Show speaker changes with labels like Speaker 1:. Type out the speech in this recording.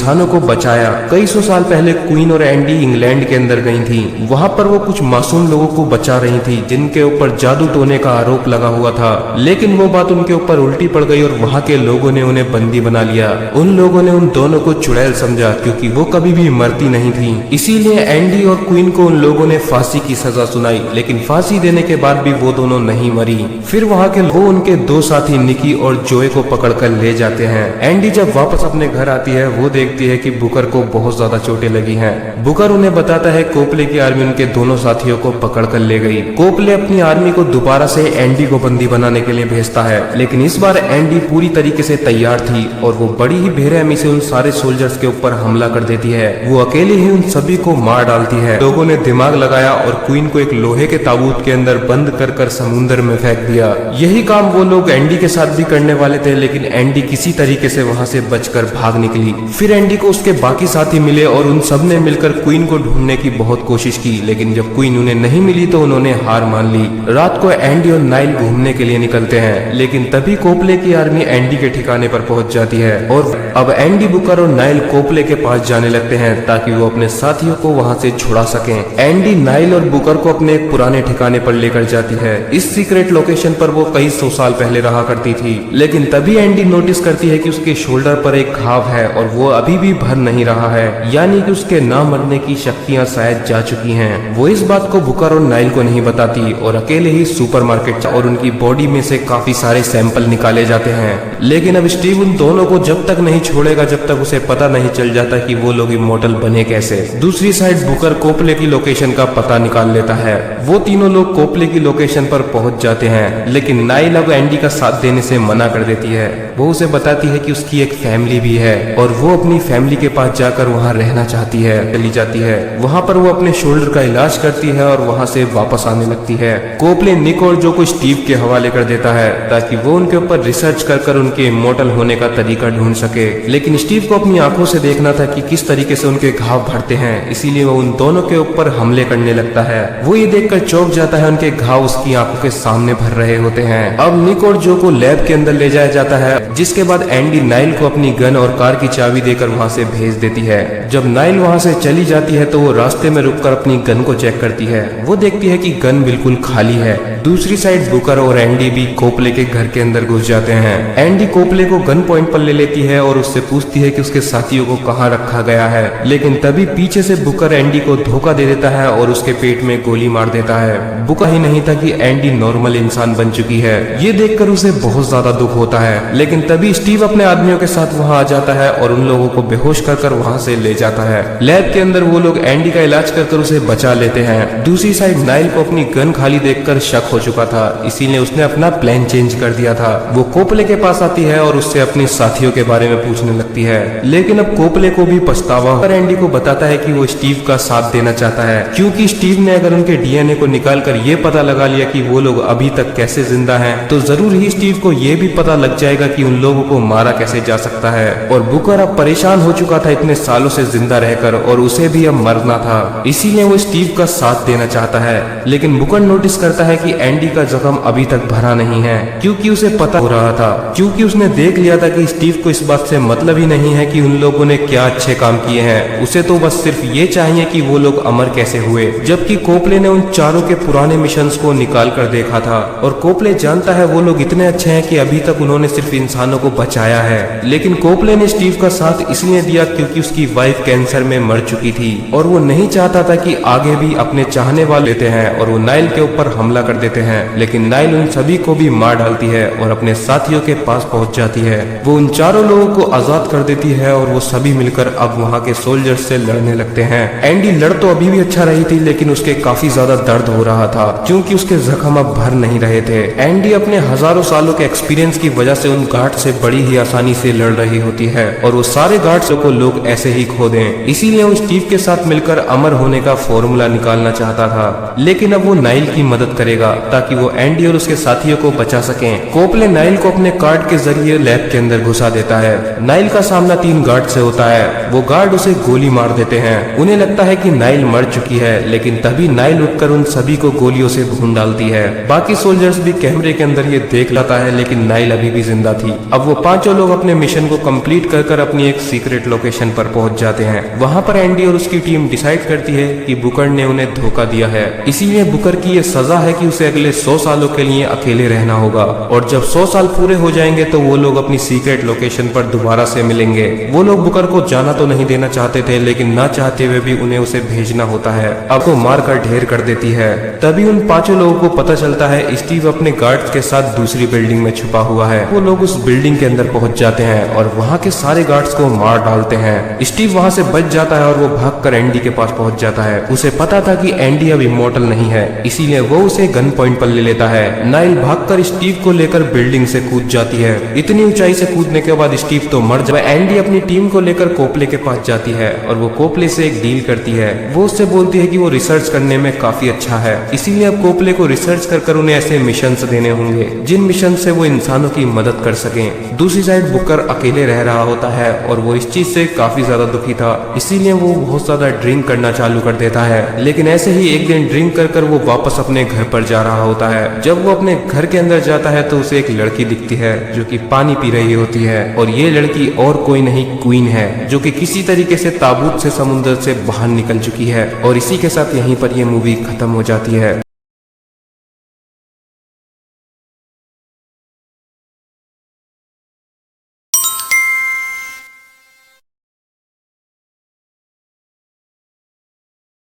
Speaker 1: इंसानों को बचाया। कई सौ साल पहले क्वीन और एंडी इंग्लैंड के अंदर गई थी। वहाँ पर वो कुछ मासूम लोगों को बचा रही थी जिनके ऊपर जादू टोने का आरोप लगा हुआ था, लेकिन वो बात उनके ऊपर उल्टी पड़ गई और वहाँ के लोगों ने उन्हें बंदी बना लिया। उन लोगों ने उन दोनों को चुड़ैल समझा क्योंकि वो कभी भी मरती नहीं थी। इसीलिए एंडी और क्वीन को उन लोगों ने फांसी की सजा सुनाई, लेकिन फांसी देने के बाद भी वो दोनों नहीं मरी। फिर वहाँ के वो उनके दो साथी निकी और जोए को पकड़कर ले जाते हैं। एंडी जब वापस अपने घर आती है वो देखती है कि बुकर को बहुत ज्यादा चोटें लगी हैं। बुकर उन्हें बताता है कोपले की आर्मी उनके दोनों साथियों को पकड़कर ले गई। कोपले अपनी आर्मी को दोबारा से एंडी को बंदी बनाने के लिए भेजता है, लेकिन इस बार एंडी पूरी तरीके से तैयार थी और वो बड़ी ही बेरहमी से उन सारे सोल्जर्स के ऊपर हमला कर देती है। वो अकेले ही उन सभी को मार डालती है। लोगों ने दिमाग लगाया और क्वीन को एक लोहे के ताबूत के अंदर बंद कर समुद्र में फेंक दिया। यही काम वो लोग एंडी के साथ भी करने वाले थे, लेकिन एंडी किसी तरीके से वहां से बचकर भाग निकली। फिर एंडी को उसके बाकी साथी मिले और उन सब ने मिलकर क्वीन को ढूंढने की बहुत कोशिश की, लेकिन जब क्वीन उन्हें नहीं मिली तो उन्होंने हार मान ली। रात को एंडी और नाइल घूमने के लिए निकलते हैं, लेकिन तभी कोपले की आर्मी एंडी के ठिकाने पर पहुंच जाती है और अब एंडी, बुकर और नाइल कोपले के पास जाने लगते हैं ताकि वो अपने साथियों को वहां से छुड़ा सकें। एंडी नाइल और बुकर को अपने एक पुराने ठिकाने पर लेकर जाती है। इस सीक्रेट लोकेशन पर वो कई सौ साल पहले रहा करती थी, लेकिन तभी एंडी नोटिस करती है कि उसके शोल्डर पर एक घाव है और वो अभी भी भर नहीं रहा है, यानी कि उसके ना मरने की शक्तियां शायद जा चुकी हैं। वो इस बात को बुकर और नाइल को नहीं बताती और अकेले ही सुपरमार्केट और उनकी बॉडी में से काफी सारे सैंपल निकाले जाते हैं। लेकिन अब स्टीव उन दोनों को जब तक नहीं छोड़ेगा जब तक उसे पता नहीं चल जाता कि वो लोग इमॉर्टल बने कैसे। दूसरी साइड बुकर कोपले की लोकेशन का पता निकाल लेता है। वो तीनों लोग कोपले की लोकेशन पर पहुंच जाते हैं, लेकिन नाइल अब एंडी का साथ देने से मना कर देती है। वो उसे बताती है कि उसकी एक फैमिली भी है और वो अपनी फैमिली के पास जाकर वहाँ रहना चाहती है। चली जाती है। वहाँ पर वो अपने शोल्डर का इलाज करती है और वहाँ से वापस आने लगती है। कोपले निक और जो को स्टीव के हवाले कर देता है ताकि वो उनके ऊपर रिसर्च कर उनके इमॉर्टल होने का तरीका ढूंढ सके, लेकिन स्टीव को अपनी आंखों से देखना था कि किस तरीके से उनके घाव भरते हैं, इसीलिए वो उन दोनों के ऊपर हमले करने लगता है। वो ये देखकर चौंक जाता है, उनके घाव उसकी आंखों के सामने भर रहे होते हैं। अब निक और जो को लैब के अंदर ले जाया जाता है, जिसके बाद एंडी नाइल को अपनी गन और कार की चाबी देकर वहाँ से भेज देती है। जब नाइल वहाँ से चली जाती है तो वो रास्ते में रुककर अपनी गन को चेक करती है। वो देखती है कि गन बिल्कुल खाली है। दूसरी साइड बुकर और एंडी भी कोपले के घर के अंदर घुस जाते हैं। एंडी कोपले को गन पॉइंट पर ले लेती है और उससे पूछती है कि उसके साथियों को कहाँ रखा गया है, लेकिन तभी पीछे से बुकर एंडी को धोखा दे देता है और उसके पेट में गोली मार देता है। बुकर ही नहीं था कि एंडी नॉर्मल इंसान बन चुकी है। ये देखकर उसे बहुत ज्यादा दुख होता है, लेकिन तभी स्टीव अपने आदमियों के साथ वहाँ आ जाता है और उन लोगों को बेहोश कर वहाँ से ले जाता है। लैब के अंदर वो लोग एंडी का इलाज कर उसे बचा लेते हैं। दूसरी साइड नाइल को अपनी गन खाली देखकर शक हो चुका था, इसीलिए उसने अपना प्लान चेंज कर दिया था। वो कोपले के पास आती है और उससे अपने साथियों के बारे में पूछने लगती है, लेकिन अब कोपले को भी पछतावा और एंडी को बताता है कि वो स्टीव का साथ देना चाहता है, क्योंकि स्टीव ने अगर उनके डीएनए को निकालकर ये पता लगा लिया कि वो लोग अभी तक कैसे जिंदा हैं, तो जरूर ही स्टीव को ये भी पता लग जाएगा कि उन लोगों को मारा कैसे जा सकता है। और बुकर अब परेशान हो चुका था इतने सालों से जिंदा रहकर और उसे भी अब मरना था, इसीलिए वो स्टीव का साथ देना चाहता है। लेकिन बुकर नोटिस करता है कि एंडी का जख्म अभी तक भरा नहीं है, क्योंकि उसे पता हो रहा था, क्योंकि उसने देख लिया था कि स्टीव को इस बात से मतलब ही नहीं है कि उन लोगों ने क्या अच्छे काम किए हैं। उसे तो बस सिर्फ ये चाहिए कि वो लोग अमर कैसे हुए, जबकि कोपले ने उन चारों के पुराने मिशंस को निकाल कर देखा था और कोपले जानता है वो लोग इतने अच्छे हैं कि अभी तक उन्होंने सिर्फ इंसानों को बचाया है। लेकिन कोपले ने स्टीव का साथ इसलिए दिया क्योंकि उसकी वाइफ कैंसर में मर चुकी थी और वो नहीं चाहता था कि आगे भी अपने चाहने वाले लेते हैं और वो नाइल के ऊपर हमला कर देते हैं। लेकिन नाइल उन सभी को भी मार डालती है और अपने साथियों के पास पहुंच जाती है। वो उन चारों लोगों को आजाद कर देती है और वो सभी मिलकर अब वहाँ के सोल्जर्स से लड़ने लगते हैं। एंडी लड़ तो अभी भी अच्छा रही थी, लेकिन उसके काफी ज्यादा दर्द हो रहा था क्योंकि उसके जख्म अब भर नहीं रहे थे। एंडी अपने हजारों सालों के एक्सपीरियंस की वजह से उन गार्ड से बड़ी ही आसानी से लड़ रही होती है और वो सारे गार्ड्स को लोग ऐसे ही खो दें। इसीलिए वो स्टीव के साथ मिलकर अमर होने का फॉर्मूला निकालना चाहता था, लेकिन अब वो नाइल की मदद करेगा ताकि वो एंडी और उसके साथियों को बचा सकें। कोपले नाइल को अपने कार्ड के जरिए लैब के अंदर घुसा देता है। नाइल का सामना 3 गार्ड से होता है। वो गार्ड उसे गोली मार देते हैं। उन्हें लगता है कि नाइल मर चुकी है, लेकिन तभी नाइल उठकर उन सभी को गोलियों से भून डालती है। बाकी सोल्जर्स भी कैमरे के अंदर ये देख लाता है, लेकिन नाइल अभी भी जिंदा थी। अब वो पांचों लोग अपने मिशन को कंप्लीट कर अपनी एक सीक्रेट लोकेशन पर पहुंच जाते हैं। वहां पर एंडी और उसकी टीम डिसाइड करती है कि बुकर ने उन्हें धोखा दिया है, इसीलिए बुकर की ये सजा है कि उसे अगले 100 सालों के लिए अकेले रहना होगा। और जब 100 साल पूरे हो जाएंगे तो वो लोग अपनी सीक्रेट लोकेशन पर दोबारा से मिलेंगे। वो लोग बुकर को जाना तो नहीं देना चाहते थे, लेकिन ना चाहते हुए भी उन्हें उसे भेजना होता है। अब वो मारकर ढेर कर देती है। तभी उन पांचों लोगों को पता चलता है स्टीव अपने गार्ड्स के साथ दूसरी बिल्डिंग में छुपा हुआ है। वो लोग उस बिल्डिंग के अंदर पहुंच जाते हैं और वहां के सारे गार्ड्स को मार डालते हैं। स्टीव वहां से बच जाता है और वो भागकर एंडी के पास पहुंच जाता है। उसे पता था कि एंडी अब इमॉर्टल नहीं है, इसीलिए वो उसे गन पॉइंट पर ले लेता है। नाइल भागकर स्टीव को लेकर बिल्डिंग से कूद जाती है। इतनी ऊंचाई से कूदने के बाद स्टीव तो मर जाए। एंडी अपनी टीम को लेकर कोपले के पास जाती है और वो कोपले से एक डील करती है। वो उससे बोलती है कि वो रिसर्च करने में काफी अच्छा है, इसीलिए अब कोपले को रिसर्च कर उन्हें ऐसे मिशन देने होंगे जिन मिशन से वो इंसानों की मदद कर सकें। दूसरी साइड बुकर अकेले रह रहा होता है और वो इस चीज से काफी ज्यादा दुखी था, इसीलिए वो बहुत ज्यादा ड्रिंक करना चालू कर देता है। लेकिन ऐसे ही एक दिन ड्रिंक कर वो वापस अपने घर पर जा रहा होता है। जब वो अपने घर के अंदर जाता है तो उसे एक लड़की दिखती है जो कि पानी पी रही होती है, और ये लड़की और कोई नहीं क्वीन है, जो कि किसी तरीके से ताबूत से समुद्र से बाहर निकल चुकी है। और इसी के साथ यहीं पर ये मूवी खत्म हो जाती है।